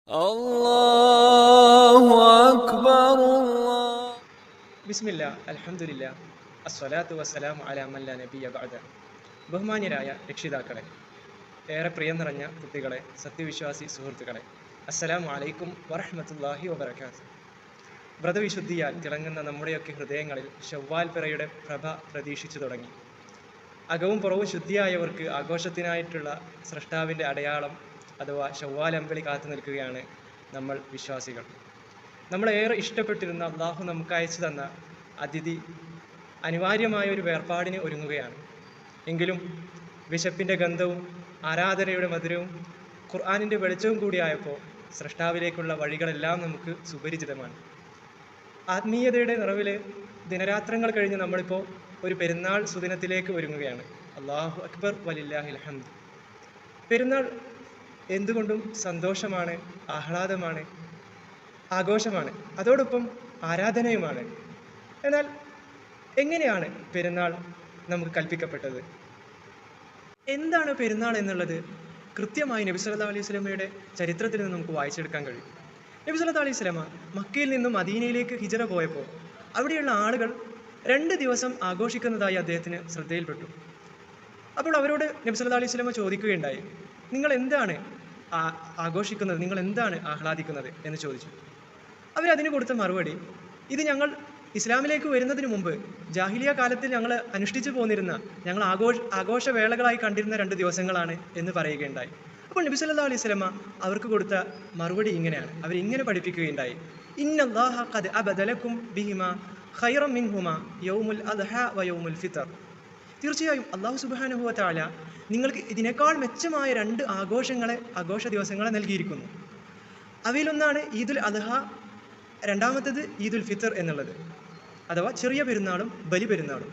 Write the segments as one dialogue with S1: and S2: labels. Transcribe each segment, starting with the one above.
S1: അല്ലാഹു അക്ബർ.
S2: ബിസ്മില്ലാ, അൽഹംദുലില്ലാ, അസ്സലാത്തു വസ്സലാമു അലാ മൻ ലാ നബിയ്യ ബഅദ. ബഹുമാന്യരായ രക്ഷിതാക്കളെ, ഏറെ പ്രിയം നിറഞ്ഞ കുട്ടികളെ, സത്യവിശ്വാസി സുഹൃത്തുക്കളെ, അസ്സലാമു അലൈക്കും വറഹ്മത്തുള്ളാഹി വബറകാതുഹു. വ്രതവിശുദ്ധിയാൽ തിളങ്ങുന്ന നമ്മുടെയൊക്കെ ഹൃദയങ്ങളിൽ ശവ്വാൽ പിറയുടെ പ്രഭ പ്രതീക്ഷിച്ചു തുടങ്ങി. അകവും പുറവും ശുദ്ധിയായവർക്ക് ആഘോഷത്തിനായിട്ടുള്ള സ്രഷ്ടാവിൻ്റെ അടയാളം അഥവാ ശവ്വാൽ അമ്പിളി കാത്തു നിൽക്കുകയാണ് നമ്മൾ വിശ്വാസികൾ. നമ്മളേറെ ഇഷ്ടപ്പെട്ടിരുന്ന അള്ളാഹു നമുക്ക് അയച്ചു തന്ന അതിഥി അനിവാര്യമായ ഒരു വേർപാടിന് ഒരുങ്ങുകയാണ്. എങ്കിലും വിശപ്പിൻ്റെ ഗന്ധവും ആരാധനയുടെ മധുരവും ഖുർആനിൻ്റെ വെളിച്ചവും കൂടിയായപ്പോൾ സ്രഷ്ടാവിലേക്കുള്ള വഴികളെല്ലാം നമുക്ക് സുപരിചിതമാണ്. ആത്മീയതയുടെ നിറവിൽ ദിനരാത്രങ്ങൾ കഴിഞ്ഞ് നമ്മളിപ്പോൾ ഒരു പെരുന്നാൾ സുദിനത്തിലേക്ക് ഒരുങ്ങുകയാണ്. അല്ലാഹു അക്ബർ വലില്ലാഹിൽ ഹംദ്. പെരുന്നാൾ എന്തുകൊണ്ടും സന്തോഷമാണ്, ആഹ്ലാദമാണ്, ആഘോഷമാണ്, അതോടൊപ്പം ആരാധനയുമാണ്. എന്നാൽ എങ്ങനെയാണ് പെരുന്നാൾ നമുക്ക് കൽപ്പിക്കപ്പെട്ടത്? എന്താണ് പെരുന്നാൾ എന്നുള്ളത് കൃത്യമായി നബി സല്ലല്ലാഹു അലൈഹി വസല്ലമയുടെ ചരിത്രത്തിൽ നിന്ന് നമുക്ക് വായിച്ചെടുക്കാൻ കഴിയും. നബി സല്ലല്ലാഹു അലൈഹി വസല്ലമ മക്കയിൽ നിന്നും മദീനയിലേക്ക് ഹിജ്റ പോയപ്പോൾ അവിടെയുള്ള ആളുകൾ 2 ദിവസം ആഘോഷിക്കുന്നതായി അദ്ദേഹത്തിന് ശ്രദ്ധയിൽപ്പെട്ടു. അപ്പോൾ അവരോട് നബി സല്ലല്ലാഹു അലൈഹി വസല്ലമ ചോദിക്കുകയുണ്ടായി, നിങ്ങൾ എന്താണ് ആഘോഷിക്കുന്നത്, നിങ്ങൾ എന്താണ് ആഹ്ലാദിക്കുന്നത് എന്ന് ചോദിച്ചു. അവരതിന് കൊടുത്ത മറുപടി, ഇത് ഞങ്ങൾ ഇസ്ലാമിലേക്ക് വരുന്നതിന് മുമ്പ് ജാഹിലിയ കാലത്തിൽ ഞങ്ങൾ അനുഷ്ഠിച്ചു പോന്നിരുന്ന, ഞങ്ങൾ ആഘോഷവേളകളായി കണ്ടിരുന്ന 2 ദിവസങ്ങളാണ് എന്ന് പറയുകയുണ്ടായി. അപ്പോൾ നബി സല്ലല്ലാഹു അലൈഹി വസല്ലമ അവർക്ക് കൊടുത്ത മറുപടി ഇങ്ങനെയാണ്. അവരിങ്ങനെ പഠിപ്പിക്കുകയുണ്ടായി, ഇന്നല്ലാഹ ഖദ് അബദലക്കും ബിഹിമാ ഖൈറൻ മിൻഹുമാ യൗമുൽ അദ്ഹാ വ യൗമുൽ ഫിത്ർ. തീർച്ചയായും അല്ലാഹു സുബ്ഹാനഹു വ തആല നിങ്ങൾക്ക് ഇതിനേക്കാൾ മെച്ചമായ 2 ആഘോഷ ദിവസങ്ങളെ നൽകിയിരിക്കുന്നു. അവയിലൊന്നാണ് ഈദുൽ അദ്ഹ, രണ്ടാമത്തേത് ഈദുൽ ഫിത്ർ എന്നുള്ളത്, അഥവാ ചെറിയ പെരുന്നാളും ബലി പെരുന്നാളും.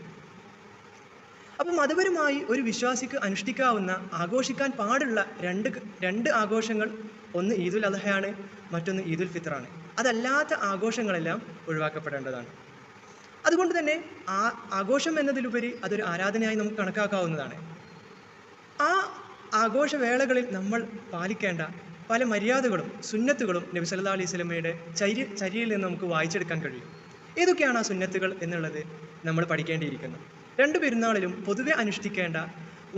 S2: അപ്പം മതപരമായി ഒരു വിശ്വാസിക്ക് അനുഷ്ഠിക്കാവുന്ന, ആഘോഷിക്കാൻ പാടുള്ള രണ്ട് ആഘോഷങ്ങൾ, ഒന്ന് ഈദുൽ അദ്ഹയാണ്, മറ്റൊന്ന് ഈദുൽ ഫിത്റാണ്. അതല്ലാത്ത ആഘോഷങ്ങളെല്ലാം ഒഴിവാക്കപ്പെടേണ്ടതാണ്. അതുകൊണ്ട് തന്നെ ആഘോഷം എന്നതിലുപരി അതൊരു ആരാധനയായി നമുക്ക് കണക്കാക്കാവുന്നതാണ്. ആ ആഘോഷവേളകളിൽ നമ്മൾ പാലിക്കേണ്ട പല മര്യാദകളും സുന്നത്തുകളും നബി സല്ലല്ലാഹു അലൈഹി വസല്ലമയുടെ ചര്യയിൽ നിന്ന് നമുക്ക് വായിച്ചെടുക്കാൻ കഴിയും. ഏതൊക്കെയാണ് ആ സുന്നത്തുകൾ എന്നുള്ളത് നമ്മൾ പഠിക്കേണ്ടിയിരിക്കുന്നു. 2 പെരുന്നാളിലും പൊതുവെ അനുഷ്ഠിക്കേണ്ട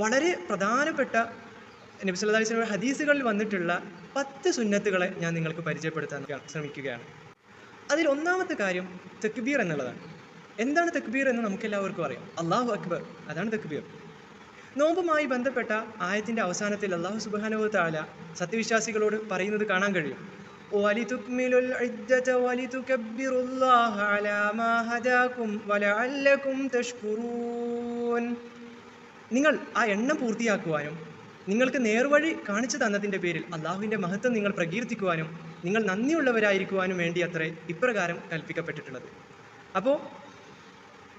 S2: വളരെ പ്രധാനപ്പെട്ട നബി സല്ലല്ലാഹു അലൈഹി വസല്ലമയുടെ ഹദീസുകളിൽ വന്നിട്ടുള്ള 10 സുന്നത്തുകളെ ഞാൻ നിങ്ങൾക്ക് പരിചയപ്പെടുത്താൻ ശ്രമിക്കുകയാണ്. അതിൽ ഒന്നാമത്തെ കാര്യം തക്ബീർ എന്നുള്ളതാണ്. എന്താണ് തക്ബീർ എന്ന് നമുക്കെല്ലാവർക്കും അറിയാം. അല്ലാഹു അക്ബർ, അതാണ് തക്ബീർ. നോമ്പുമായി ബന്ധപ്പെട്ട ആയത്തിൻ്റെ അവസാനത്തിൽ അല്ലാഹു സുബ്ഹാനഹു വ തആല സത്യവിശ്വാസികളോട് പറയുന്നത് കാണാൻ കഴിയും. വലിതുക്മിലുൽ ഇദ്ദത വലിതുകബ്ബിറുല്ലാഹ അലാ മാ ഹദാകും വലഅല്ലകും തഷ്കുറൂൻ. നിങ്ങൾ ആ എണ്ണം പൂർത്തിയാക്കുവാനും നിങ്ങൾക്ക് നേർവഴി കാണിച്ചു തന്നതിൻ്റെ പേരിൽ അള്ളാഹുവിൻ്റെ മഹത്വം നിങ്ങൾ പ്രകീർത്തിക്കുവാനും നിങ്ങൾ നന്ദിയുള്ളവരായിരിക്കുവാനും വേണ്ടി അത്രേ ഇപ്രകാരം കൽപ്പിക്കപ്പെട്ടിട്ടുള്ളത്. അപ്പോൾ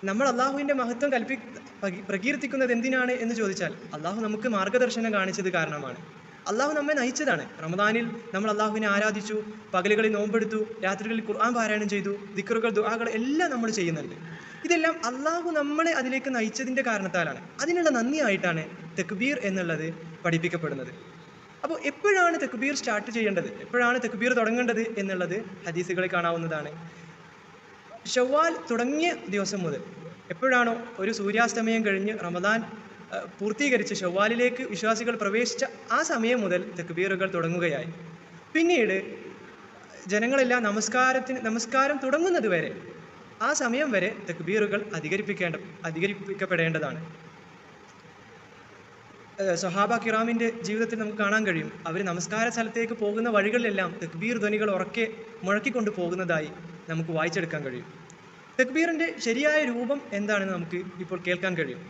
S2: നമ്മൾ അള്ളാഹുവിൻ്റെ മഹത്വം പ്രകീർത്തിക്കുന്നത് എന്തിനാണ് എന്ന് ചോദിച്ചാൽ, അള്ളാഹു നമുക്ക് മാർഗദർശനം കാണിച്ചത് കാരണമാണ്. അള്ളാഹു നമ്മെ നയിച്ചതാണ്. റമദാനിൽ നമ്മൾ അള്ളാഹുവിനെ ആരാധിച്ചു, പകലുകളിൽ നോമ്പെടുത്തു, രാത്രികളിൽ ഖുർആൻ പാരായണം ചെയ്തു, ദിക്റുകൾ, ദുആകൾ എല്ലാം നമ്മൾ ചെയ്യുന്നുണ്ട്. ഇതെല്ലാം അള്ളാഹു നമ്മളെ അതിലേക്ക് നയിച്ചതിൻ്റെ കാരണത്താലാണ്. അതിനുള്ള നന്ദിയായിട്ടാണ് തക്ബീർ എന്നുള്ളത് പഠിപ്പിക്കപ്പെടുന്നത്. അപ്പോൾ എപ്പോഴാണ് തക്ബീർ സ്റ്റാർട്ട് ചെയ്യേണ്ടത്, എപ്പോഴാണ് തക്ബീർ തുടങ്ങേണ്ടത് എന്നുള്ളത് ഹദീസുകളിൽ കാണാവുന്നതാണ്. ശവ്വാൽ തുടങ്ങിയ ദിവസം മുതൽ, എപ്പോഴാണോ ഒരു സൂര്യാസ്തമയം കഴിഞ്ഞ് റമദാൻ പൂർത്തീകരിച്ച് ശവ്വാലിലേക്ക് വിശ്വാസികൾ പ്രവേശിച്ച ആ സമയം മുതൽ തക്ബീറുകൾ തുടങ്ങുകയായി. പിന്നീട് ജനങ്ങളെല്ലാം നമസ്കാരം തുടങ്ങുന്നത് വരെ, ആ സമയം വരെ തക്ബീറുകൾ അധികരിപ്പിക്കപ്പെടേണ്ടതാണ്. സ്വഹാബ കിറാമിൻ്റെ ജീവിതത്തിൽ നമുക്ക് കാണാൻ കഴിയും. അവർ നമസ്കാര സ്ഥലത്തേക്ക് പോകുന്ന വഴികളിലെല്ലാം തക്ബീർ ധ്വനികൾ ഉറക്കെ മുഴക്കിക്കൊണ്ട് പോകുന്നതായി നമുക്ക് വായിച്ചെടുക്കാൻ കഴിയും. തക്ബീറിൻ്റെ ശരിയായ രൂപം എന്താണെന്ന് നമുക്ക് ഇപ്പോൾ കേൾക്കാൻ കഴിയും.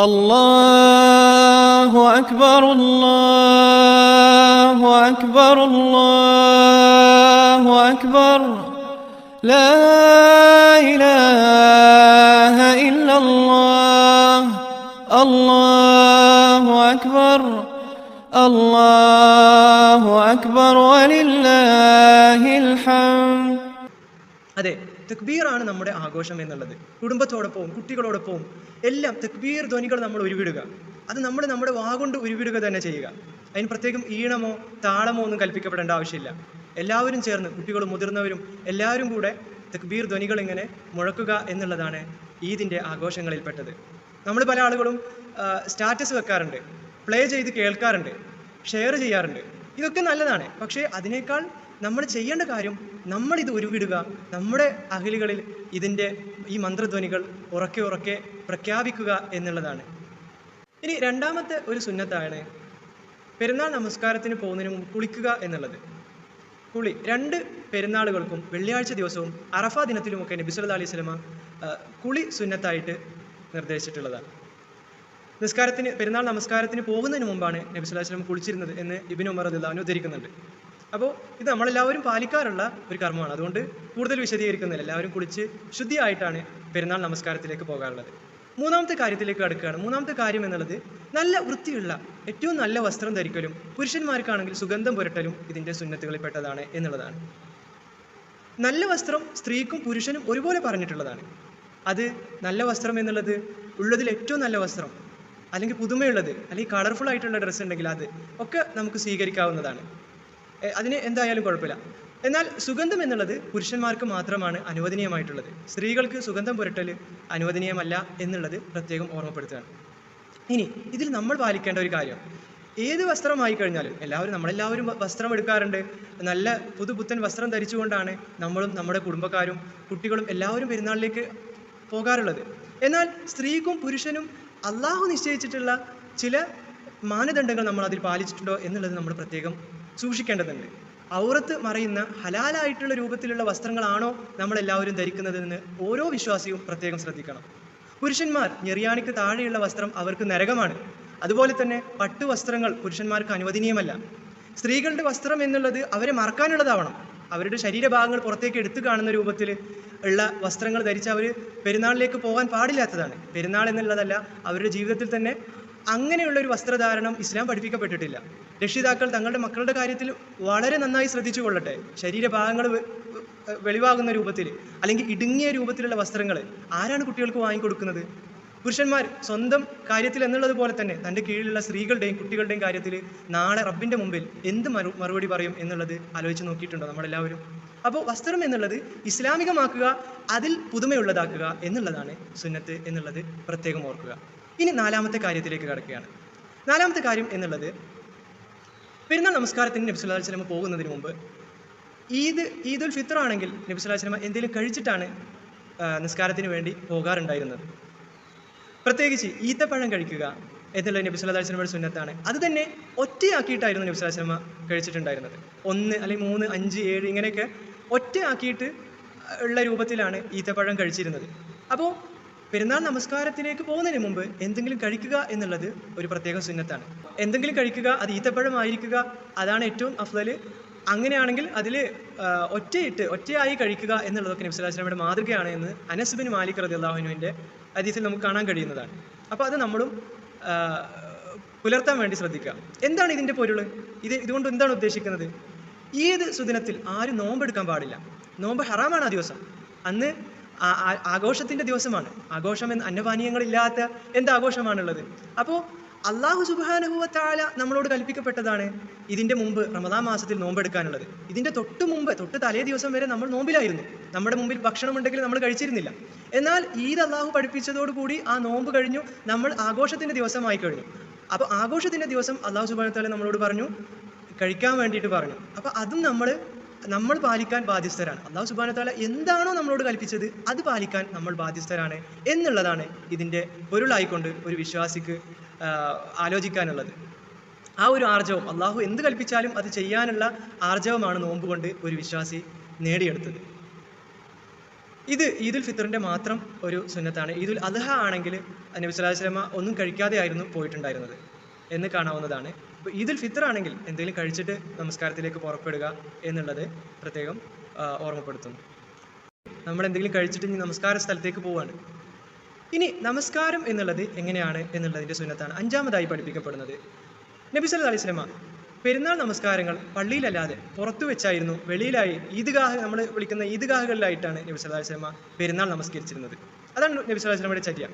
S1: അല്ലാഹു അക്ബർ അല്ലാഹു അക്ബർ അല്ലാഹു അക്ബർ ലാ ഇലാഹ ഇല്ലല്ലാഹ് അല്ലാഹു അക്ബർ അല്ലാഹു അക്ബർ വലില്ലാഹിൽ ഹംദ്.
S2: അതെ, തക്ബീറാണ് നമ്മുടെ ആഘോഷം എന്നുള്ളത്. കുടുംബത്തോടൊപ്പവും കുട്ടികളോടൊപ്പവും എല്ലാം തക്ബീർ ധ്വനികൾ നമ്മൾ ഉരുവിടുക. അത് നമ്മൾ നമ്മുടെ വാഗൊണ്ട് ഉരുവിടുക തന്നെ ചെയ്യുക. അതിന് പ്രത്യേകം ഈണമോ താളമോ ഒന്നും കൽപ്പിക്കപ്പെടേണ്ട ആവശ്യമില്ല. എല്ലാവരും ചേർന്ന്, കുട്ടികളും മുതിർന്നവരും എല്ലാവരും കൂടെ തക്ബീർ ധ്വനികൾ ഇങ്ങനെ മുഴക്കുക എന്നുള്ളതാണ് ഈദിൻ്റെ ആഘോഷങ്ങളിൽപ്പെട്ടത്. നമ്മൾ പല ആളുകളും സ്റ്റാറ്റസ് വെക്കാറുണ്ട്, പ്ലേ ചെയ്ത് കേൾക്കാറുണ്ട്, ഷെയർ ചെയ്യാറുണ്ട്. ഇതൊക്കെ നല്ലതാണ്. പക്ഷേ അതിനേക്കാൾ നമ്മൾ ചെയ്യേണ്ട കാര്യം നമ്മളിത് ഉരുവിടുക, നമ്മുടെ അഹലുകളിൽ ഇതിൻ്റെ ഈ മന്ത്രധ്വനികൾ ഉറക്കെ ഉറക്കെ പ്രഖ്യാപിക്കുക എന്നുള്ളതാണ്. ഇനി രണ്ടാമത്തെ ഒരു സുന്നത്താണ് പെരുന്നാൾ നമസ്കാരത്തിന് പോകുന്നതിന് മുമ്പ് കുളിക്കുക എന്നുള്ളത്. കുളി 2 പെരുന്നാളുകൾക്കും വെള്ളിയാഴ്ച ദിവസവും അറഫ ദിനത്തിലുമൊക്കെ നബി സല്ലല്ലാഹു അലൈഹി വസല്ലമ കുളി സുന്നത്തായിട്ട് നിർദ്ദേശിച്ചിട്ടുള്ളതാണ്. പെരുന്നാൾ നമസ്കാരത്തിന് പോകുന്നതിന് മുമ്പാണ് നബി സല്ലല്ലാഹു അലൈഹി വസല്ലം കുളിച്ചിരുന്നത് എന്ന് ഇബ്നു ഉമർ റളിയല്ലാഹു അൻഹു ഉദ്ധരിക്കുന്നുണ്ട്. അപ്പോൾ ഇത് നമ്മളെല്ലാവരും പാലിക്കാറുള്ള ഒരു കർമ്മമാണ്. അതുകൊണ്ട് കൂടുതൽ വിശദീകരിക്കുന്നില്ല. എല്ലാവരും കുളിച്ച് ശുദ്ധിയായിട്ടാണ് പെരുന്നാൾ നമസ്കാരത്തിലേക്ക് പോകാറുള്ളത്. മൂന്നാമത്തെ കാര്യത്തിലേക്ക് കടക്കുകയാണ്. മൂന്നാമത്തെ കാര്യം എന്നുള്ളത് നല്ല വൃത്തിയുള്ള ഏറ്റവും നല്ല വസ്ത്രം ധരിക്കലും പുരുഷന്മാർക്കാണെങ്കിൽ സുഗന്ധം പുരട്ടലും ഇതിൻ്റെ സുന്നത്തുകളിൽ പെട്ടതാണ് എന്നുള്ളതാണ്. നല്ല വസ്ത്രം സ്ത്രീക്കും പുരുഷനും ഒരുപോലെ പറഞ്ഞിട്ടുള്ളതാണ്. അത് നല്ല വസ്ത്രം എന്നുള്ളത് ഉള്ളതിൽ ഏറ്റവും നല്ല വസ്ത്രം, അല്ലെങ്കിൽ പുതുമയുള്ളത്, അല്ലെങ്കിൽ കളർഫുൾ ആയിട്ടുള്ള ഡ്രസ്സ് ഉണ്ടെങ്കിൽ അത് ഒക്കെ നമുക്ക് സ്വീകരിക്കാവുന്നതാണ്. അതിന് എന്തായാലും കുഴപ്പമില്ല. എന്നാൽ സുഗന്ധം എന്നുള്ളത് പുരുഷന്മാർക്ക് മാത്രമാണ് അനുവദനീയമായിട്ടുള്ളത്. സ്ത്രീകൾക്ക് സുഗന്ധം പുരട്ടൽ അനുവദനീയമല്ല എന്നുള്ളത് പ്രത്യേകം ഓർമ്മപ്പെടുത്തുകയാണ്. ഇനി ഇതിൽ നമ്മൾ പാലിക്കേണ്ട ഒരു കാര്യം, ഏത് വസ്ത്രമായി കഴിഞ്ഞാലും നമ്മളെല്ലാവരും വസ്ത്രം എടുക്കാറുണ്ട്. നല്ല പുതുപുത്തൻ വസ്ത്രം ധരിച്ചുകൊണ്ടാണ് നമ്മളും നമ്മുടെ കുടുംബക്കാരും കുട്ടികളും എല്ലാവരും പെരുന്നാളിലേക്ക് പോകാറുള്ളത്. എന്നാൽ സ്ത്രീക്കും പുരുഷനും അള്ളാഹു നിശ്ചയിച്ചിട്ടുള്ള ചില മാനദണ്ഡങ്ങൾ നമ്മൾ അതിൽ പാലിച്ചിട്ടുണ്ടോ എന്നുള്ളത് നമ്മൾ പ്രത്യേകം സൂക്ഷിക്കേണ്ടതുണ്ട്. ഔറത്ത് മറയുന്ന ഹലാലായിട്ടുള്ള രൂപത്തിലുള്ള വസ്ത്രങ്ങളാണോ നമ്മളെല്ലാവരും ധരിക്കുന്നതെന്ന് ഓരോ വിശ്വാസിയും പ്രത്യേകം ശ്രദ്ധിക്കണം. പുരുഷന്മാർ ഞെറിയാണിക്ക് താഴെയുള്ള വസ്ത്രം അവർക്ക് നരകമാണ്. അതുപോലെ തന്നെ പട്ടുവസ്ത്രങ്ങൾ പുരുഷന്മാർക്ക് അനുവദനീയമല്ല. സ്ത്രീകളുടെ വസ്ത്രം എന്നുള്ളത് അവരെ മറക്കാനുള്ളതാവണം. അവരുടെ ശരീരഭാഗങ്ങൾ പുറത്തേക്ക് എടുത്തു കാണുന്ന രൂപത്തിൽ ഉള്ള വസ്ത്രങ്ങൾ ധരിച്ച് അവർ പെരുന്നാളിലേക്ക് പോകാൻ പാടില്ലാത്തതാണ്. പെരുന്നാൾ എന്നുള്ളതല്ല, അവരുടെ ജീവിതത്തിൽ തന്നെ അങ്ങനെയുള്ള ഒരു വസ്ത്രധാരണം ഇസ്ലാം പഠിപ്പിക്കപ്പെട്ടിട്ടില്ല. രക്ഷിതാക്കൾ തങ്ങളുടെ മക്കളുടെ കാര്യത്തിൽ വളരെ നന്നായി ശ്രദ്ധിച്ചു കൊള്ളട്ടെ. ശരീരഭാഗങ്ങൾ വെളിവാകുന്ന രൂപത്തിൽ അല്ലെങ്കിൽ ഇടുങ്ങിയ രൂപത്തിലുള്ള വസ്ത്രങ്ങൾ ആരാണ് കുട്ടികൾക്ക് വാങ്ങിക്കൊടുക്കുന്നത്? പുരുഷന്മാർ സ്വന്തം കാര്യത്തിൽ എന്നുള്ളത് പോലെ തന്നെ തൻ്റെ കീഴിലുള്ള സ്ത്രീകളുടെയും കുട്ടികളുടെയും കാര്യത്തിൽ നാളെ റബ്ബിൻ്റെ മുമ്പിൽ എന്ത് മറുപടി പറയും എന്നുള്ളത് ആലോചിച്ച് നോക്കിയിട്ടുണ്ടോ നമ്മളെല്ലാവരും? അപ്പോൾ വസ്ത്രം എന്നുള്ളത് ഇസ്ലാമികമാക്കുക, അതിൽ പുതുമയുള്ളതാക്കുക എന്നുള്ളതാണ് സുന്നത്ത് എന്നുള്ളത് പ്രത്യേകം ഓർക്കുക. ഇനി നാലാമത്തെ കാര്യത്തിലേക്ക് കടക്കുകയാണ്. നാലാമത്തെ കാര്യം എന്നുള്ളത് പെരുന്നാൾ നമസ്കാരത്തിന് നബി സല്ലല്ലാഹു അലൈഹി വസല്ലം പോകുന്നതിന് മുമ്പ് ഈദുൽ ഫിത്ർ ആണെങ്കിൽ നബി സല്ലല്ലാഹു അലൈഹി വസല്ലം എന്തെങ്കിലും കഴിച്ചിട്ടാണ് നിസ്കാരത്തിന് വേണ്ടി പോകാറുണ്ടായിരുന്നത്. പ്രത്യേകിച്ച് ഈത്തപ്പഴം കഴിക്കുക എന്നുള്ളത് നബി സല്ലല്ലാഹു അലൈഹി വസല്ലമയുടെ സുന്നത്താണ്. അത് തന്നെ ഒറ്റയാക്കിയിട്ടായിരുന്നു നബി സല്ലല്ലാഹു അലൈഹി വസല്ലം കഴിച്ചിട്ടുണ്ടായിരുന്നത്. 1 അല്ലെങ്കിൽ 3, 5, 7 ഇങ്ങനെയൊക്കെ ഒറ്റയാക്കിയിട്ട് ഉള്ള രൂപത്തിലാണ് ഈത്തപ്പഴം കഴിച്ചിരുന്നത്. അപ്പോൾ പെരുന്നാൾ നമസ്കാരത്തിലേക്ക് പോകുന്നതിന് മുമ്പ് എന്തെങ്കിലും കഴിക്കുക എന്നുള്ളത് ഒരു പ്രത്യേക സുന്നത്താണ്. എന്തെങ്കിലും കഴിക്കുക, അത് ഈത്തപ്പഴമായിരിക്കുക, അതാണ് ഏറ്റവും അഫ്ളൽ. അങ്ങനെയാണെങ്കിൽ അതിൽ ഒറ്റയായി കഴിക്കുക എന്നുള്ളതൊക്കെ നബി സല്ലല്ലാഹു അലൈഹി വസല്ലമയുടെ മാതൃകയാണ് എന്ന് അനസ് ബിൻ മാലിക് റളിയല്ലാഹു അൻഹുവിൻ്റെ ഹദീസിൽ നമുക്ക് കാണാൻ കഴിയുന്നതാണ്. അപ്പോൾ അത് നമ്മളും പുലർത്താൻ വേണ്ടി ശ്രദ്ധിക്കുക. എന്താണ് ഇതിൻ്റെ പൊരുൾ? ഇതുകൊണ്ട് എന്താണ് ഉദ്ദേശിക്കുന്നത്? ഈദ് സുദിനത്തിൽ ആരും നോമ്പെടുക്കാൻ പാടില്ല. നോമ്പ് ഹറാമാണ്. ആ ദിവസം അന്ന് ആഘോഷത്തിൻ്റെ ദിവസമാണ്. ആഘോഷം അന്നപാനീയങ്ങളില്ലാത്ത എന്താഘോഷമാണുള്ളത്? അപ്പോൾ അള്ളാഹു സുബ്ഹാനഹു വ തആല നമ്മളോട് കൽപ്പിക്കപ്പെട്ടതാണ് ഇതിൻ്റെ മുമ്പ് റമദാൻ മാസത്തിൽ നോമ്പെടുക്കാനുള്ളത്. ഇതിൻ്റെ തൊട്ട് തലേ ദിവസം വരെ നമ്മൾ നോമ്പിലായിരുന്നു. നമ്മുടെ മുമ്പിൽ ഭക്ഷണം ഉണ്ടെങ്കിൽ നമ്മൾ കഴിച്ചിരുന്നില്ല. എന്നാൽ ഈദ് അള്ളാഹു പഠിപ്പിച്ചതോടുകൂടി ആ നോമ്പ് കഴിഞ്ഞു, നമ്മൾ ആഘോഷത്തിൻ്റെ ദിവസമായി കഴിഞ്ഞു. അപ്പോൾ ആഘോഷത്തിൻ്റെ ദിവസം അള്ളാഹു സുബ്ഹാനഹു വ തആല നമ്മളോട് പറഞ്ഞു, കഴിക്കാൻ വേണ്ടിയിട്ട് പറഞ്ഞു. അപ്പോൾ അതും നമ്മൾ പാലിക്കാൻ ബാധ്യസ്ഥരാണ്. അള്ളാഹു സുബ്ഹാനഹു വ തആല എന്താണോ നമ്മളോട് കൽപ്പിച്ചത് അത് പാലിക്കാൻ നമ്മൾ ബാധ്യസ്ഥരാണ് എന്നുള്ളതാണ് ഇതിൻ്റെ പൊരുളായിക്കൊണ്ട് ഒരു വിശ്വാസിക്ക് ആലോചിക്കാനുള്ളത്. ആ ഒരു ആർജവം, അള്ളാഹു എന്ത് കൽപ്പിച്ചാലും അത് ചെയ്യാനുള്ള ആർജവമാണ് നോമ്പ് കൊണ്ട് ഒരു വിശ്വാസി നേടിയെടുത്തത്. ഇത് ഈദുൽ ഫിത്തറിൻ്റെ മാത്രം ഒരു സുന്നത്താണ്. ഈദുൽ അദ്ഹ ആണെങ്കിൽ നബി സല്ലല്ലാഹു അലൈഹി വസല്ലം ഒന്നും കഴിക്കാതെ ആയിരുന്നു പോയിട്ടുണ്ടായിരുന്നത് എന്ന് കാണാവുന്നതാണ്. ഇപ്പോൾ ഈദുൽ ഫിത്തർ ആണെങ്കിൽ എന്തെങ്കിലും കഴിച്ചിട്ട് നമസ്കാരത്തിലേക്ക് പുറപ്പെടുക എന്നുള്ളത് പ്രത്യേകം ഓർമ്മപ്പെടുത്തുന്നു. നമ്മൾ എന്തെങ്കിലും കഴിച്ചിട്ട് ഇനി നമസ്കാര സ്ഥലത്തേക്ക് പോവുകയാണ്. ഇനി നമസ്കാരം എന്നുള്ളത് എങ്ങനെയാണ് എന്നുള്ളതിൻ്റെ സുന്നത്താണ് അഞ്ചാമതായി പഠിപ്പിക്കപ്പെടുന്നത്. നബി സല്ലല്ലാഹു അലൈഹി വസല്ലം പെരുന്നാൾ നമസ്കാരങ്ങൾ പള്ളിയിലല്ലാതെ പുറത്തു വെച്ചായിരുന്നു, വെളിയിലായി ഈദ്ഗാഹ്, നമ്മൾ വിളിക്കുന്ന ഈദ്ഗാഹുകളിലായിട്ടാണ് നബി സല്ലല്ലാഹു അലൈഹി വസല്ലമ പെരുന്നാൾ നമസ്കരിച്ചിരുന്നത്. അതാണ് നബി സല്ലല്ലാഹു അലൈഹി വസല്ലമയുടെ ചര്യ.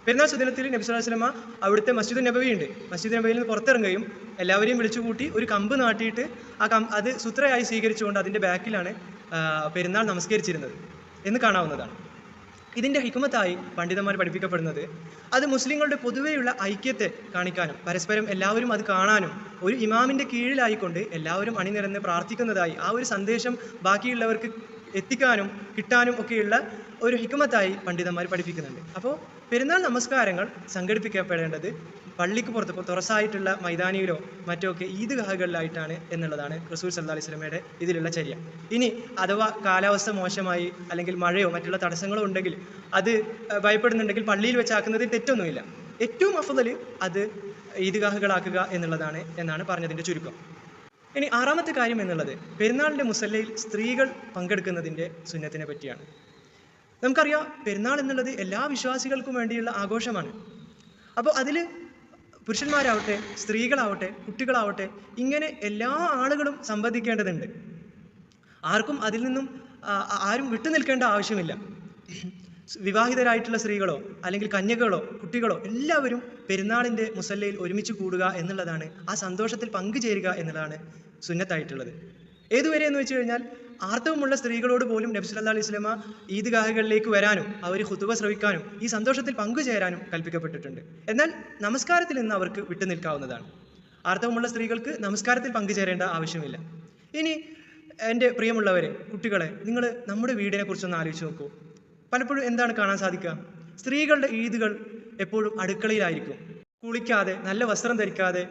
S2: പെരുന്നാൾ സുദിനത്തിൽ നബി സല്ലല്ലാഹു അലൈഹി വസല്ലമ അവിടുത്തെ മസ്ജിദുൻ നബവി ഉണ്ട്, മസ്ജിദ് നബവിയിൽ നിന്ന് പുറത്തിറങ്ങുകയും എല്ലാവരെയും വിളിച്ചുകൂട്ടി ഒരു കമ്പ് നാട്ടിയിട്ട് അത് സുത്രയായി സ്വീകരിച്ചുകൊണ്ട് അതിൻ്റെ ബാക്കിലാണ് പെരുന്നാൾ നമസ്കരിച്ചിരുന്നത് എന്ന് കാണാവുന്നതാണ്. ഇതിൻ്റെ ഹിക്മത്തായി പണ്ഡിതന്മാർ പഠിപ്പിക്കപ്പെടുന്നത് അത് മുസ്ലിങ്ങളുടെ പൊതുവെയുള്ള ഐക്യത്തെ കാണിക്കാനും പരസ്പരം എല്ലാവരും അത് കാണാനും ഒരു ഇമാമിൻ്റെ കീഴിലായിക്കൊണ്ട് എല്ലാവരും അണിനിരന്ന് പ്രാർത്ഥിക്കുന്നതായി ആ ഒരു സന്ദേശം ബാക്കിയുള്ളവർക്ക് എത്തിക്കാനും കിട്ടാനും ഒക്കെയുള്ള ഒരു ഹിക്മത്തായി പണ്ഡിതന്മാർ പഠിപ്പിക്കുന്നുണ്ട്. അപ്പോൾ പെരുന്നാൾ നമസ്കാരങ്ങൾ സംഘടിപ്പിക്കപ്പെടേണ്ടത് പള്ളിക്ക് പുറത്ത് തുറസായിട്ടുള്ള മൈതാനിയിലോ മറ്റോ ഒക്കെ ഈദ്ഗാഹുകളിലായിട്ടാണ് എന്നുള്ളതാണ് റസൂൽ സല്ലല്ലാഹു അലൈഹി വസല്ലമയുടെ ഇതിലുള്ള ചര്യ. ഇനി അഥവാ കാലാവസ്ഥ മോശമായി അല്ലെങ്കിൽ മഴയോ മറ്റുള്ള തടസ്സങ്ങളോ ഉണ്ടെങ്കിൽ അത് ഭയപ്പെടുന്നുണ്ടെങ്കിൽ പള്ളിയിൽ വെച്ചാക്കുന്നതിൽ തെറ്റൊന്നുമില്ല. ഏറ്റവും അഫ്ളൽ അത് ഈദ്ഗാഹുകളാക്കുക എന്നാണ് പറഞ്ഞതിൻ്റെ ചുരുക്കം. ഇനി ആറാമത്തെ കാര്യം എന്നുള്ളത് പെരുന്നാളിൻ്റെ മുസല്ലയിൽ സ്ത്രീകൾ പങ്കെടുക്കുന്നതിൻ്റെ സുന്നത്തിനെ പറ്റിയാണ്. നമുക്കറിയാം, പെരുന്നാൾ എന്നുള്ളത് എല്ലാ വിശ്വാസികൾക്കും വേണ്ടിയുള്ള ആഘോഷമാണ്. അപ്പോൾ അതിൽ പുരുഷന്മാരാവട്ടെ, സ്ത്രീകളാവട്ടെ, കുട്ടികളാവട്ടെ, ഇങ്ങനെ എല്ലാ ആളുകളും സംബന്ധിക്കേണ്ടതുണ്ട്. ആർക്കും അതിൽ നിന്നും ആരും വിട്ടുനിൽക്കേണ്ട ആവശ്യമില്ല. വിവാഹിതരായിട്ടുള്ള സ്ത്രീകളോ അല്ലെങ്കിൽ കന്യകകളോ കുട്ടികളോ എല്ലാവരും പെരുന്നാളിൻ്റെ മുസല്ലയിൽ ഒരുമിച്ച് കൂടുക എന്നുള്ളതാണ്, ആ സന്തോഷത്തിൽ പങ്കുചേരുക എന്നുള്ളതാണ് സുന്നത്തായിട്ടുള്ളത്. ഏതുവരെ എന്ന് വെച്ച് കഴിഞ്ഞാൽ ആർത്തവമുള്ള സ്ത്രീകളോട് പോലും നബി സല്ലല്ലാഹു അലൈഹി വസല്ലമ ഈദ്ഗാഹുകളിലേക്ക് വരാനും അവർ ഖുതുബ ശ്രവിക്കാനും ഈ സന്തോഷത്തിൽ പങ്കുചേരാനും കൽപ്പിക്കപ്പെട്ടിട്ടുണ്ട്. എന്നാൽ നമസ്കാരത്തിൽ നിന്ന് അവർക്ക് വിട്ടുനിൽക്കാവുന്നതാണ്. ആർത്തവമുള്ള സ്ത്രീകൾക്ക് നമസ്കാരത്തിൽ പങ്കുചേരേണ്ട ആവശ്യമില്ല. ഇനി എൻ്റെ പ്രിയമുള്ളവരെ, കുട്ടികളെ, നിങ്ങൾ നമ്മുടെ വീടിനെ കുറിച്ചൊന്ന് ആലോചിച്ച് നോക്കൂ. പലപ്പോഴും എന്താണ് കാണാൻ സാധിക്കുക? സ്ത്രീകളുടെ ഈദുകൾ എപ്പോഴും അടുക്കളയിലായിരിക്കും. കുളിക്കാതെ നല്ല വസ്ത്രം ധരിക്കാതെ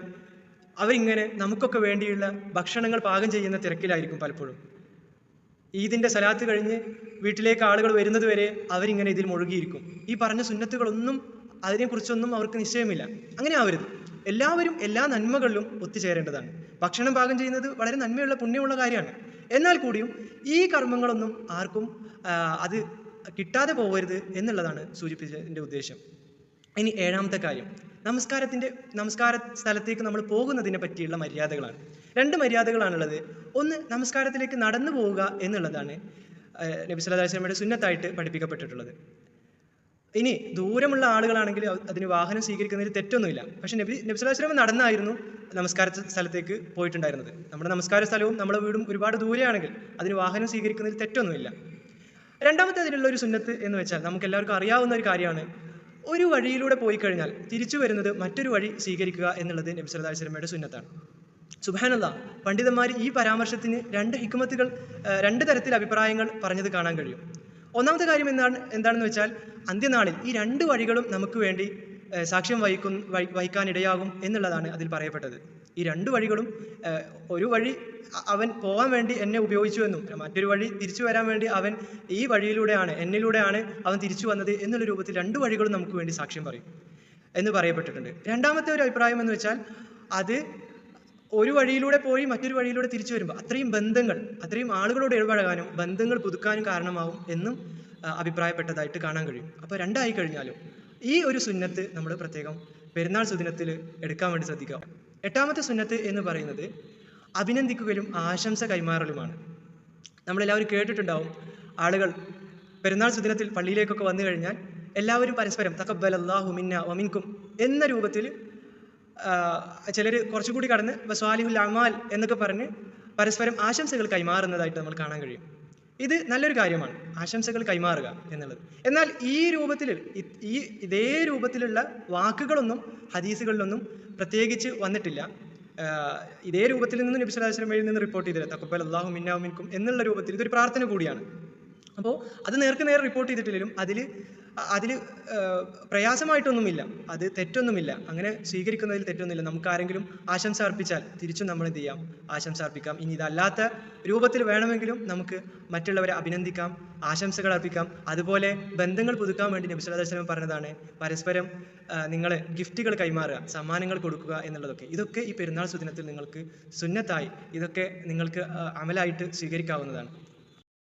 S2: അവരിങ്ങനെ നമുക്കൊക്കെ വേണ്ടിയുള്ള ഭക്ഷണങ്ങൾ പാകം ചെയ്യുന്ന തിരക്കിലായിരിക്കും പലപ്പോഴും. ഈദിൻ്റെ സലാത്ത് കഴിഞ്ഞ് വീട്ടിലേക്ക് ആളുകൾ വരുന്നത് വരെ അവരിങ്ങനെ ഇതിൽ മുഴുകിയിരിക്കും. ഈ പറഞ്ഞ സുന്നത്തുകളൊന്നും അതിനെക്കുറിച്ചൊന്നും അവർക്ക് നിശ്ചയമില്ല. അങ്ങനെ ആവരുത്. എല്ലാവരും എല്ലാ നന്മകളിലും ഒത്തുചേരേണ്ടതാണ്. ഭക്ഷണം പാകം ചെയ്യുന്നത് വളരെ നന്മയുള്ള പുണ്യമുള്ള കാര്യമാണ്. എന്നാൽ കൂടിയും ഈ കർമ്മങ്ങളൊന്നും ആർക്കും അത് കിട്ടാതെ പോകരുത് എന്നുള്ളതാണ് സൂചിപ്പിച്ചതിൻ്റെ ഉദ്ദേശം. ഇനി ഏഴാമത്തെ കാര്യം, നമസ്കാര സ്ഥലത്തേക്ക് നമ്മൾ പോകുന്നതിനെ പറ്റിയുള്ള മര്യാദകളാണ്. 2 മര്യാദകളാണുള്ളത്. ഒന്ന്, നമസ്കാരത്തിലേക്ക് നടന്നു പോവുക എന്നുള്ളതാണ് നബി സല്ലല്ലാഹു അലൈഹി വസല്ലമയുടെ സുന്നത്തായിട്ട് പഠിപ്പിക്കപ്പെട്ടിട്ടുള്ളത്. ഇനി ദൂരമുള്ള ആളുകളാണെങ്കിൽ അതിന് വാഹനം സ്വീകരിക്കുന്നതിൽ തെറ്റൊന്നുമില്ല. പക്ഷെ നബി സല്ലല്ലാഹു അലൈഹി വസല്ലം നടന്നായിരുന്നു നമസ്കാര സ്ഥലത്തേക്ക് പോയിട്ടുണ്ടായിരുന്നത്. നമ്മുടെ നമസ്കാര സ്ഥലവും നമ്മുടെ വീടും ഒരുപാട് ദൂരെയാണെങ്കിൽ അതിന് വാഹനം സ്വീകരിക്കുന്നതിൽ തെറ്റൊന്നുമില്ല. രണ്ടാമത്തെ അതിലുള്ള ഒരു സുന്നത്ത് എന്ന് വെച്ചാൽ നമുക്ക് എല്ലാവർക്കും അറിയാവുന്ന ഒരു കാര്യമാണ്. ഒരു വഴിയിലൂടെ പോയി കഴിഞ്ഞാൽ തിരിച്ചു വരുന്നത് മറ്റൊരു വഴി സ്വീകരിക്കുക എന്നുള്ളത് നബി സല്ലല്ലാഹു അലൈഹി വസല്ലമയുടെ സുന്നത്താണ്. സുബ്ഹാനല്ലാഹ്, പണ്ഡിതന്മാർ ഈ പരാമർശത്തിന് 2 ഹിക്മത്തുകൾ, 2 തരത്തിൽ അഭിപ്രായങ്ങൾ പറഞ്ഞത് കാണാൻ കഴിയും. ഒന്നാമത്തെ കാര്യം എന്താണെന്ന് വെച്ചാൽ അന്ത്യനാളിൽ ഈ 2 വഴികളും നമുക്ക് വേണ്ടി സാക്ഷ്യം വഹിക്കാനിടയാകും എന്നുള്ളതാണ് അതിൽ പറയപ്പെട്ടത്. ഈ 2 വഴികളും, ഒരു വഴി അവൻ പോകാൻ വേണ്ടി എന്നെ ഉപയോഗിച്ചുവെന്നും മറ്റൊരു വഴി തിരിച്ചു വരാൻ വേണ്ടി അവൻ ഈ വഴിയിലൂടെയാണ്, എന്നിലൂടെയാണ് അവൻ തിരിച്ചു വന്നത് എന്നുള്ള രൂപത്തിൽ 2 വഴികളും നമുക്ക് വേണ്ടി സാക്ഷ്യം പറയും എന്ന് പറയപ്പെട്ടിട്ടുണ്ട്. രണ്ടാമത്തെ ഒരു അഭിപ്രായം എന്ന് വെച്ചാൽ അത് ഒരു വഴിയിലൂടെ പോയി മറ്റൊരു വഴിയിലൂടെ തിരിച്ചു വരുമ്പോൾ അത്രയും ബന്ധങ്ങൾ, അത്രയും ആളുകളോട് ഇടപഴകാനും ബന്ധങ്ങൾ പുതുക്കാനും കാരണമാവും എന്നും അഭിപ്രായപ്പെട്ടതായിട്ട് കാണാൻ കഴിയും. അപ്പോൾ 2 ആയി കഴിഞ്ഞാലും ഈ ഒരു സുന്നത്ത് നമ്മൾ പ്രത്യേകം പെരുന്നാൾ സുദിനത്തിൽ എടുക്കാൻ വേണ്ടി ശ്രദ്ധിക്കുക. 8ാമത്തെ സുന്നത്ത് എന്ന് പറയുന്നത് അഭിനന്ദിക്കുകയും ആശംസ കൈമാറലുമാണ്. നമ്മളെല്ലാവരും കേട്ടിട്ടുണ്ടാവും, ആളുകൾ പെരുന്നാൾ സുദിനത്തിൽ പള്ളിയിലേക്കൊക്കെ വന്നു കഴിഞ്ഞാൽ എല്ലാവരും പരസ്പരം തഖബ്ബലല്ലാഹു മിന്ന വമിൻകും എന്ന രൂപത്തിൽ ചിലർ കുറച്ചുകൂടി കടന്ന് വസ്വാലിഹുൽ അമാൽ എന്നൊക്കെ പറഞ്ഞ് പരസ്പരം ആശംസകൾ കൈമാറുന്നതായിട്ട് നമ്മൾ കാണാൻ കഴിയും. ഇത് നല്ലൊരു കാര്യമാണ്, ആശംസകൾ കൈമാറുക എന്നുള്ളത്. എന്നാൽ ഈ രൂപത്തിൽ ഇതേ രൂപത്തിലുള്ള വാക്കുകളൊന്നും ഹദീസുകളിലൊന്നും പ്രത്യേകിച്ച് വന്നിട്ടില്ല. ഇതേ രൂപത്തിൽ നിന്ന് നബി സല്ലല്ലാഹു അലൈഹി വസല്ലമയിൽ നിന്ന് റിപ്പോർട്ട് ചെയ്തില്ല തഖബ്ബലല്ലാഹു മിന്ന വമിൻകും എന്നുള്ള രൂപത്തിൽ ഇതൊരു പ്രാർത്ഥന കൂടിയാണ്. അപ്പോൾ അത് നേർക്ക് നേരെ റിപ്പോർട്ട് ചെയ്തിട്ടില്ലെങ്കിലും അതിൽ പ്രയാസമായിട്ടൊന്നുമില്ല, അത് തെറ്റൊന്നുമില്ല, അങ്ങനെ സ്വീകരിക്കുന്നതിൽ തെറ്റൊന്നുമില്ല. നമുക്ക് ആരെങ്കിലും ആശംസ അർപ്പിച്ചാൽ തിരിച്ചും നമ്മൾ എന്ത് ചെയ്യാം, ആശംസ അർപ്പിക്കാം. ഇനി ഇതല്ലാത്ത രൂപത്തിൽ വേണമെങ്കിലും നമുക്ക് മറ്റുള്ളവരെ അഭിനന്ദിക്കാം, ആശംസകൾ അർപ്പിക്കാം. അതുപോലെ ബന്ധങ്ങൾ പുതുക്കാൻ വേണ്ടി നബി സല്ലല്ലാഹു അലൈഹി വസല്ലം പറഞ്ഞതാണ് പരസ്പരം നിങ്ങൾ ഗിഫ്റ്റുകൾ കൈമാറുക, സമ്മാനങ്ങൾ കൊടുക്കുക എന്നുള്ളതൊക്കെ. ഇതൊക്കെ ഈ പെരുന്നാൾ സുദിനത്തിൽ നിങ്ങൾക്ക് സുന്നത്തായി, ഇതൊക്കെ നിങ്ങൾക്ക് അമലായിട്ട് സ്വീകരിക്കാവുന്നതാണ്.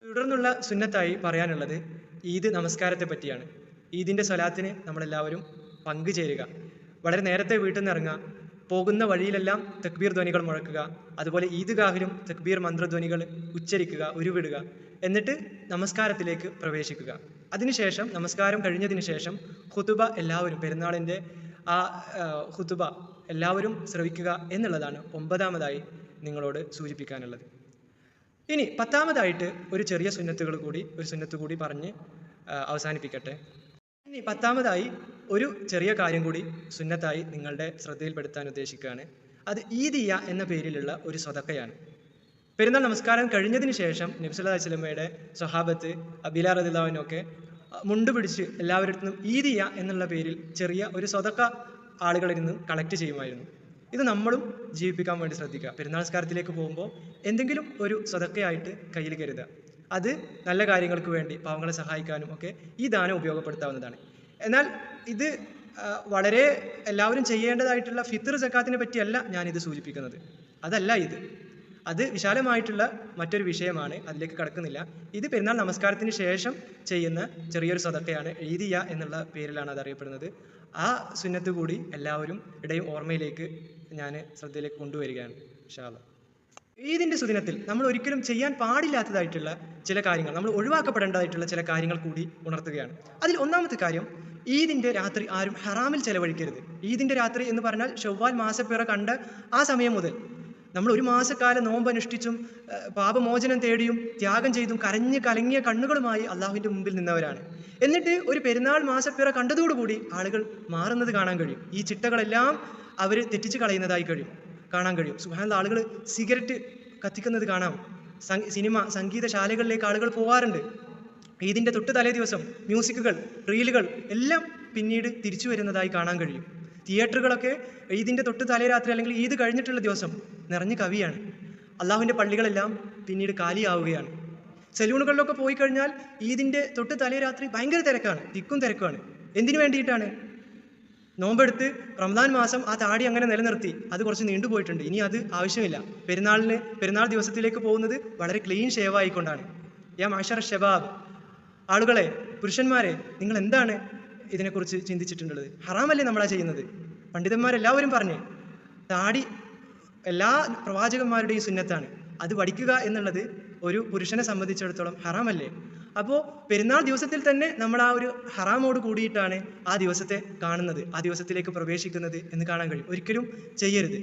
S2: തുടർന്നുള്ള സുന്നത്തായി പറയാനുള്ളത് ഈദ് നമസ്കാരത്തെ പറ്റിയാണ്. ഈദിൻ്റെ സ്വലാത്തിന് നമ്മളെല്ലാവരും പങ്കുചേരുക, വളരെ നേരത്തെ വീട്ടിൽ നിന്ന് ഇറങ്ങുക, പോകുന്ന വഴിയിലെല്ലാം തക്ബീർ ധ്വനികൾ മുഴക്കുക. അതുപോലെ ഈദ്ഗാഹിലും തക്ബീർ മന്ത്രധ്വനികൾ ഉച്ചരിക്കുക, ഉരുവിടുക. എന്നിട്ട് നമസ്കാരത്തിലേക്ക് പ്രവേശിക്കുക. അതിനുശേഷം നമസ്കാരം കഴിഞ്ഞതിന് ശേഷം ഖുതുബ എല്ലാവരും, പെരുന്നാളിൻ്റെ ആ ഖുതുബ എല്ലാവരും ശ്രവിക്കുക എന്നുള്ളതാണ് 9ാമതായി നിങ്ങളോട് സൂചിപ്പിക്കാനുള്ളത്. ഇനി 10ാമതായിട്ട് ഒരു ചെറിയ സുന്നത്ത് കൂടി പറഞ്ഞ് അവസാനിപ്പിക്കട്ടെ. ഇനി 10ാമതായി ഒരു ചെറിയ കാര്യം കൂടി സുന്നത്തായി നിങ്ങളുടെ ശ്രദ്ധയിൽപ്പെടുത്താൻ ഉദ്ദേശിക്കുകയാണ്. അത് ഈദിയ എന്ന പേരിലുള്ള ഒരു സ്വതക്കയാണ്. പെരുന്നാൾ നമസ്കാരം കഴിഞ്ഞതിന് ശേഷം നബി സല്ലല്ലാഹു അലൈഹി വസല്ലമയുടെ സ്വഹാബത്ത് ബിലാൽ റളിയല്ലാഹു അൻഹു ഒക്കെ മുണ്ട് പിടിച്ച് എല്ലാവരുടെ നിന്നും ഈദിയ എന്നുള്ള പേരിൽ ചെറിയ ഒരു സ്വതക്ക ആളുകളിൽ നിന്നും കളക്ട് ചെയ്യുമായിരുന്നു. ഇത് നമ്മളും ജീവിപ്പിക്കാൻ വേണ്ടി ശ്രദ്ധിക്കുക. പെരുന്നാൾ നമസ്കാരത്തിലേക്ക് പോകുമ്പോൾ എന്തെങ്കിലും ഒരു സ്വതക്കയായിട്ട് കയ്യിൽ കരുതുക. അത് നല്ല കാര്യങ്ങൾക്ക് വേണ്ടി, പാവങ്ങളെ സഹായിക്കാനും ഒക്കെ ഈ ദാനം ഉപയോഗപ്പെടുത്താവുന്നതാണ്. എന്നാൽ ഇത് വളരെ എല്ലാവരും ചെയ്യേണ്ടതായിട്ടുള്ള ഫിത്ർ സക്കാത്തിനെ പറ്റിയല്ല ഞാനിത് സൂചിപ്പിക്കുന്നത്. അതല്ല ഇത്. അത് വിശാലമായിട്ടുള്ള മറ്റൊരു വിഷയമാണ്, അതിലേക്ക് കടക്കുന്നില്ല. ഇത് പെരുന്നാൾ നമസ്കാരത്തിന് ശേഷം ചെയ്യുന്ന ചെറിയൊരു സ്വതക്കയാണ്. ഈദിയ എന്നുള്ള പേരിലാണ് അത് അറിയപ്പെടുന്നത്. ആ സുന്നത്ത് കൂടി എല്ലാവരും ഇടയും ഓർമ്മയിലേക്ക് ഞാൻ ശ്രദ്ധയിലേക്ക് കൊണ്ടുവരികയാണ് ഇൻഷാ അല്ലാഹ്. ഈദിൻ്റെ സുദിനത്തിൽ നമ്മൾ ഒരിക്കലും ചെയ്യാൻ പാടില്ലാത്തതായിട്ടുള്ള ചില കാര്യങ്ങൾ, നമ്മൾ ഒഴിവാക്കപ്പെടേണ്ടതായിട്ടുള്ള ചില കാര്യങ്ങൾ കൂടി ഉണർത്തുകയാണ്. അതിൽ ഒന്നാമത്തെ കാര്യം, ഈദിൻ്റെ രാത്രി ആരും ഹറാമിൽ ചെലവഴിക്കരുത്. ഈദിൻ്റെ രാത്രി എന്ന് പറഞ്ഞാൽ ശവ്വാൽ മാസപ്പിറ കണ്ട ആ സമയം മുതൽ നമ്മൾ ഒരു മാസക്കാലം നോമ്പ് അനുഷ്ഠിച്ചും പാപമോചനം തേടിയും ത്യാഗം ചെയ്തും കരഞ്ഞ് കലങ്ങിയ കണ്ണുകളുമായി അള്ളാഹുവിൻ്റെ മുമ്പിൽ നിന്നവരാണ്. എന്നിട്ട് ഒരു പെരുന്നാൾ മാസപ്പിറ കണ്ടതോടുകൂടി ആളുകൾ മാറുന്നത് കാണാൻ കഴിയും. ഈ ചിട്ടകളെല്ലാം അവർ തെറ്റിച്ച് കളയുന്നതായി കാണാൻ കഴിയും. സുബ്ഹാനല്ലാഹ്, ആളുകൾ സിഗരറ്റ് കത്തിക്കുന്നത് കാണാം. സിനിമ, സംഗീതശാലകളിലേക്ക് ആളുകൾ പോകാറുണ്ട്. ഈദിൻ്റെ തൊട്ട് തലേ ദിവസം മ്യൂസിക്കുകൾ, റീലുകൾ എല്ലാം പിന്നീട് തിരിച്ചു വരുന്നതായി കാണാൻ കഴിയും. തിയേറ്ററുകളൊക്കെ ഈദിൻ്റെ തൊട്ട് തലേ രാത്രി അല്ലെങ്കിൽ ഈദ് കഴിഞ്ഞിട്ടുള്ള ദിവസം നിറഞ്ഞ് കവിയാണ്. അള്ളാഹുവിൻ്റെ പള്ളികളെല്ലാം പിന്നീട് കാലിയാവുകയാണ്. സെലൂണുകളിലൊക്കെ പോയി കഴിഞ്ഞാൽ ഈദിൻ്റെ തൊട്ട് തലേ രാത്രി ഭയങ്കര തിരക്കാണ്, തിക്കും തിരക്കാണ്. എന്തിനു വേണ്ടിയിട്ടാണ്? നോമ്പെടുത്ത് റമദാൻ മാസം ആ താടി അങ്ങനെ നിലനിർത്തി അത് കുറച്ച് നീണ്ടുപോയിട്ടുണ്ട്, ഇനി അത് ആവശ്യമില്ല. പെരുന്നാൾ ദിവസത്തിലേക്ക് പോകുന്നത് വളരെ ക്ലീൻ ഷേവ് ആയിക്കൊണ്ടാണ്. യാ മാഷറ ഷബാബ്, ആളുകളെ, പുരുഷന്മാരെ, നിങ്ങൾ എന്താണ് ഇതിനെക്കുറിച്ച് ചിന്തിച്ചിട്ടുള്ളത്? ഹറാമല്ലേ നമ്മളാ ചെയ്യുന്നത്? പണ്ഡിതന്മാരെല്ലാവരും പറഞ്ഞ് താടി എല്ലാ പ്രവാചകന്മാരുടെയും സുന്നത്താണ്. അത് വടിക്കുക എന്നുള്ളത് ഒരു പുരുഷനെ സംബന്ധിച്ചിടത്തോളം ഹറാമല്ലേ? അപ്പോൾ പെരുന്നാൾ ദിവസത്തിൽ തന്നെ നമ്മൾ ആ ഒരു ഹറാമോട് കൂടിയിട്ടാണ് ആ ദിവസത്തെ കാണുന്നത്, ആ ദിവസത്തിലേക്ക് പ്രവേശിക്കുന്നത് എന്ന് കാണാൻ കഴിയും. ഒരിക്കലും ചെയ്യരുത്.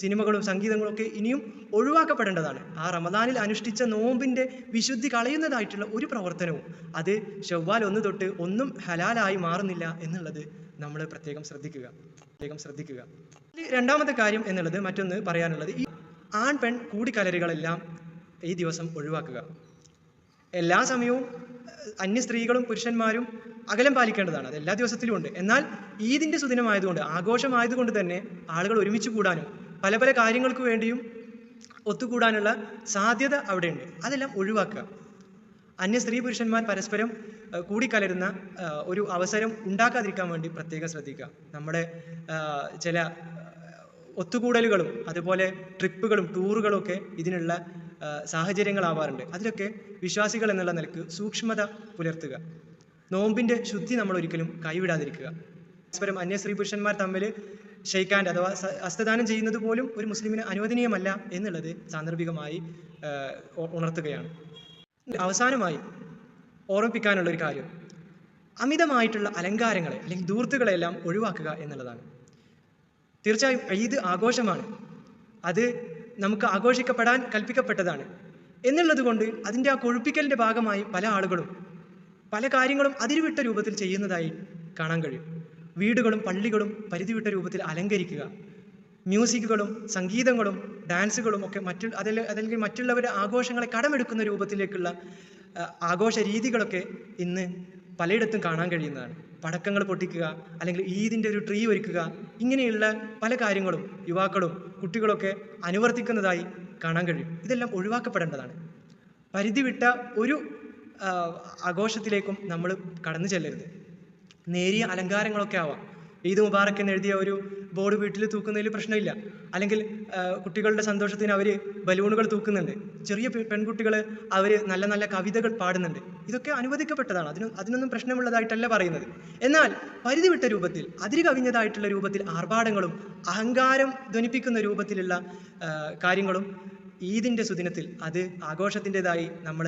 S2: സിനിമകളും സംഗീതങ്ങളും ഒക്കെ ഇനിയും ഒഴിവാക്കപ്പെടേണ്ടതാണ്. ആ റമദാനിൽ അനുഷ്ഠിച്ച നോമ്പിൻ്റെ വിശുദ്ധി കളയുന്നതായിട്ടുള്ള ഒരു പ്രവർത്തനവും അത് ശവ്വാൽ 1 തൊട്ട് ഒന്നും ഹലാലായി മാറുന്നില്ല എന്നുള്ളത് നമ്മൾ പ്രത്യേകം ശ്രദ്ധിക്കുക. രണ്ടാമത്തെ കാര്യം എന്നുള്ളത്, മറ്റൊന്ന് പറയാനുള്ളത്, ഈ ആൺ പെൺ കൂടിക്കലരുകളെല്ലാം ഈ ദിവസം ഒഴിവാക്കുക. എല്ലാ സമയവും അന്യ സ്ത്രീകളും പുരുഷന്മാരും അകലം പാലിക്കേണ്ടതാണ്. അത് എല്ലാ ദിവസത്തിലും ഉണ്ട്. എന്നാൽ ഈദിൻ്റെ സുദിനമായതുകൊണ്ട്, ആഘോഷമായതുകൊണ്ട് തന്നെ ആളുകൾ ഒരുമിച്ച് കൂടാനും പല പല കാര്യങ്ങൾക്ക് വേണ്ടിയും ഒത്തുകൂടാനുള്ള സാധ്യത അവിടെയുണ്ട്. അതെല്ലാം ഒഴിവാക്കുക. അന്യ സ്ത്രീ പുരുഷന്മാർ പരസ്പരം കൂടിക്കലരുന്ന ഒരു അവസരം ഉണ്ടാക്കാതിരിക്കാൻ വേണ്ടി പ്രത്യേകം ശ്രദ്ധിക്കുക. നമ്മുടെ ചില ഒത്തുകൂടലുകളും അതുപോലെ ട്രിപ്പുകളും ടൂറുകളും ഒക്കെ ഇതിനുള്ള സാഹചര്യങ്ങളാവാറുണ്ട്. അതിലൊക്കെ വിശ്വാസികൾ എന്നുള്ള നിലക്ക് സൂക്ഷ്മത പുലർത്തുക. നോമ്പിൻ്റെ ശുദ്ധി നമ്മൾ ഒരിക്കലും കൈവിടാതിരിക്കുക. പരസ്പരം അന്യ സ്ത്രീ പുരുഷന്മാർ തമ്മിൽ ഷെയ്ക്ക് ഹാൻഡ് അഥവാ ഹസ്തദാനം ചെയ്യുന്നത് പോലും ഒരു മുസ്ലിമിന് അനുവദനീയമല്ല എന്നുള്ളത് സാന്ദർഭികമായി ഉണർത്തുകയാണ്. അവസാനമായി ഓർമ്മിപ്പിക്കാനുള്ളൊരു കാര്യം, അമിതമായിട്ടുള്ള അലങ്കാരങ്ങളെ അല്ലെങ്കിൽ ധൂർത്തുകളെല്ലാം ഒഴിവാക്കുക എന്നുള്ളതാണ്. തീർച്ചയായും ഈദ് ആഘോഷമാണ്, അത് നമുക്ക് ആഘോഷിക്കപ്പെടാൻ കൽപ്പിക്കപ്പെട്ടതാണ് എന്നുള്ളത് കൊണ്ട് അതിൻ്റെ ആ കൊഴുപ്പിക്കലിൻ്റെ ഭാഗമായി പല ആളുകളും പല കാര്യങ്ങളും അതിരുവിട്ട രൂപത്തിൽ ചെയ്യുന്നതായി കാണാൻ കഴിയും. വീടുകളും പള്ളികളും പരിധിവിട്ട രൂപത്തിൽ അലങ്കരിക്കുക, മ്യൂസിക്കുകളും സംഗീതങ്ങളും ഡാൻസുകളും ഒക്കെ അല്ലെങ്കിൽ മറ്റുള്ളവരുടെ ആഘോഷങ്ങളെ കടമെടുക്കുന്ന രൂപത്തിലേക്കുള്ള ആഘോഷ രീതികളൊക്കെ ഇന്ന് പലയിടത്തും കാണാൻ കഴിയുന്നതാണ്. പടക്കങ്ങൾ പൊട്ടിക്കുക, അല്ലെങ്കിൽ ഈദിൻ്റെ ഒരു ട്രീ ഒരുക്കുക, ഇങ്ങനെയുള്ള പല കാര്യങ്ങളും യുവാക്കളും കുട്ടികളൊക്കെ അനുവർത്തിക്കുന്നതായി കാണാൻ കഴിയും. ഇതെല്ലാം ഒഴിവാക്കപ്പെടേണ്ടതാണ്. പരിധി വിട്ട ഒരു ആഘോഷത്തിലേക്കും നമ്മൾ കടന്നു ചെല്ലരുത്. നേരിയ അലങ്കാരങ്ങളൊക്കെ ആവാം. ഈദ് മുബാറക്ക് എന്ന് എഴുതിയ ഒരു ബോർഡ് വീട്ടിൽ തൂക്കുന്നതിൽ പ്രശ്നമില്ല. അല്ലെങ്കിൽ കുട്ടികളുടെ സന്തോഷത്തിന് അവർ ബലൂണുകൾ തൂക്കുന്നുണ്ട്. ചെറിയ പെൺകുട്ടികൾ അവർ നല്ല നല്ല കവിതകൾ പാടുന്നുണ്ട്. ഇതൊക്കെ അനുവദിക്കപ്പെട്ടതാണ്. അതിനൊന്നും പ്രശ്നമുള്ളതായിട്ടല്ല പറയുന്നത്. എന്നാൽ പരിധി വിട്ട രൂപത്തിൽ, അതിര് കവിഞ്ഞതായിട്ടുള്ള രൂപത്തിൽ ആർഭാടങ്ങളും അഹങ്കാരം ധ്വനിപ്പിക്കുന്ന രൂപത്തിലുള്ള കാര്യങ്ങളും ഈദിൻ്റെ സുദിനത്തിൽ അത് ആഘോഷത്തിൻ്റെതായി നമ്മൾ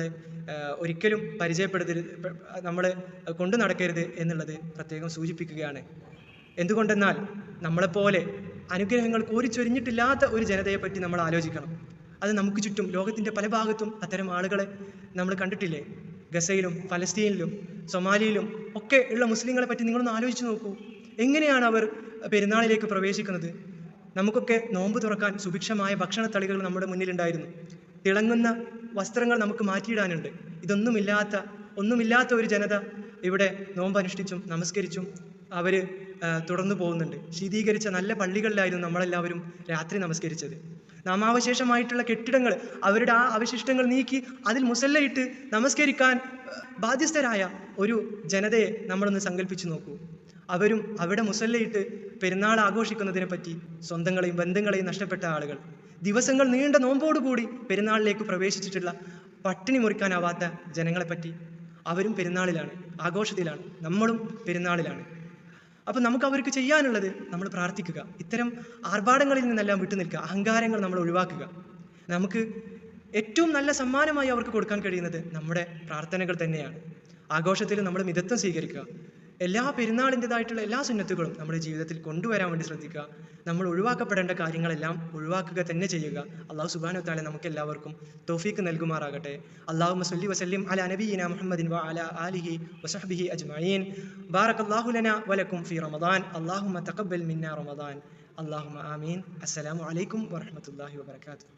S2: ഒരിക്കലും നമ്മൾ കൊണ്ടു നടക്കരുത് എന്നുള്ളത് പ്രത്യേകം സൂചിപ്പിക്കുകയാണ്. എന്തുകൊണ്ടെന്നാൽ നമ്മളെപ്പോലെ അനുഗ്രഹങ്ങൾ കോരിച്ചൊരിഞ്ഞിട്ടില്ലാത്ത ഒരു ജനതയെപ്പറ്റി നമ്മൾ ആലോചിക്കണം. അത് നമുക്ക് ചുറ്റും ലോകത്തിൻ്റെ പല ഭാഗത്തും അത്തരം ആളുകളെ നമ്മൾ കണ്ടിട്ടില്ലേ? ഗസയിലും ഫലസ്തീനിലും സൊമാലിയിലും ഒക്കെ ഉള്ള മുസ്ലിങ്ങളെ പറ്റി നിങ്ങളൊന്ന് ആലോചിച്ച് നോക്കൂ. എങ്ങനെയാണ് അവർ പെരുന്നാളിലേക്ക് പ്രവേശിക്കുന്നത്? നമുക്കൊക്കെ നോമ്പ് തുറക്കാൻ സുഭിക്ഷമായ ഭക്ഷണത്തളികൾ നമ്മുടെ മുന്നിലുണ്ടായിരുന്നു. തിളങ്ങുന്ന വസ്ത്രങ്ങൾ നമുക്ക് മാറ്റിയിടാനുണ്ട്. ഒന്നുമില്ലാത്ത ഒരു ജനത ഇവിടെ നോമ്പ് അനുഷ്ഠിച്ചും നമസ്കരിച്ചും അവർ തുടർന്നു പോകുന്നുണ്ട്. ശീതീകരിച്ച നല്ല പള്ളികളിലായിരുന്നു നമ്മളെല്ലാവരും രാത്രി നമസ്കരിച്ചത്. നാമാവശേഷമായിട്ടുള്ള കെട്ടിടങ്ങൾ, അവരുടെ ആ അവശിഷ്ടങ്ങൾ നീക്കി അതിൽ മുസല്ലയിട്ട് നമസ്കരിക്കാൻ ബാധ്യസ്ഥരായ ഒരു ജനതയെ നമ്മളൊന്ന് സങ്കല്പിച്ചു നോക്കൂ. അവരും അവിടെ മുസല്ലയിട്ട് പെരുന്നാൾ ആഘോഷിക്കുന്നതിനെ പറ്റി സ്വന്തങ്ങളെയും ബന്ധങ്ങളെയും നഷ്ടപ്പെട്ട ആളുകൾ, ദിവസങ്ങൾ നീണ്ട നോമ്പോടുകൂടി പെരുന്നാളിലേക്ക് പ്രവേശിച്ചിട്ടുള്ള പട്ടിണി മുറിക്കാനാവാത്ത ജനങ്ങളെപ്പറ്റി, അവരും പെരുന്നാളിലാണ്, ആഘോഷത്തിലാണ്, നമ്മളും പെരുന്നാളിലാണ്. അപ്പം നമുക്ക് അവർക്ക് ചെയ്യാനുള്ളത് നമ്മൾ പ്രാർത്ഥിക്കുക, ഇത്തരം ആർഭാടങ്ങളിൽ നിന്നെല്ലാം വിട്ടുനിൽക്കുക, അഹങ്കാരങ്ങൾ നമ്മൾ ഒഴിവാക്കുക. നമുക്ക് ഏറ്റവും നല്ല സമ്മാനമായി അവർക്ക് കൊടുക്കാൻ കഴിയുന്നത് നമ്മുടെ പ്രാർത്ഥനകൾ തന്നെയാണ്. ആഘോഷത്തിൽ നമ്മൾ മിതത്വം സ്വീകരിക്കുക. എല്ലാ പെരുന്നാളിൻ്റെതായിട്ടുള്ള എല്ലാ സുന്നത്തുകളും നമ്മുടെ ജീവിതത്തിൽ കൊണ്ടുവരാൻ വേണ്ടി ശ്രദ്ധിക്കുക. നമ്മൾ ഒഴിവാക്കപ്പെടേണ്ട കാര്യങ്ങളെല്ലാം ഒഴിവാക്കുക തന്നെ ചെയ്യുക. അല്ലാഹു സുബ്ഹാനഹു വ തആല നമുക്ക് എല്ലാവർക്കും തൗഫീഖ് നൽകുമാറാകട്ടെ. അല്ലാഹുമ്മ സ്വല്ലി വസല്ലിം അലാ നബിയിനാ മുഹമ്മദിൻ വ അലാ ആലിഹി വസഹ്ബിഹി അജ്മഈൻ. ബാറകല്ലാഹു ലനാ വലക്കും ഫീ റമദാൻ. അല്ലാഹുമ്മ തഖബ്ബൽ മിന്നാ റമദാൻ. അല്ലാഹുമ്മ ആമീൻ. അസ്സലാമു അലൈക്കും വറഹ്മത്തുള്ളാഹി വബറകാതുഹു.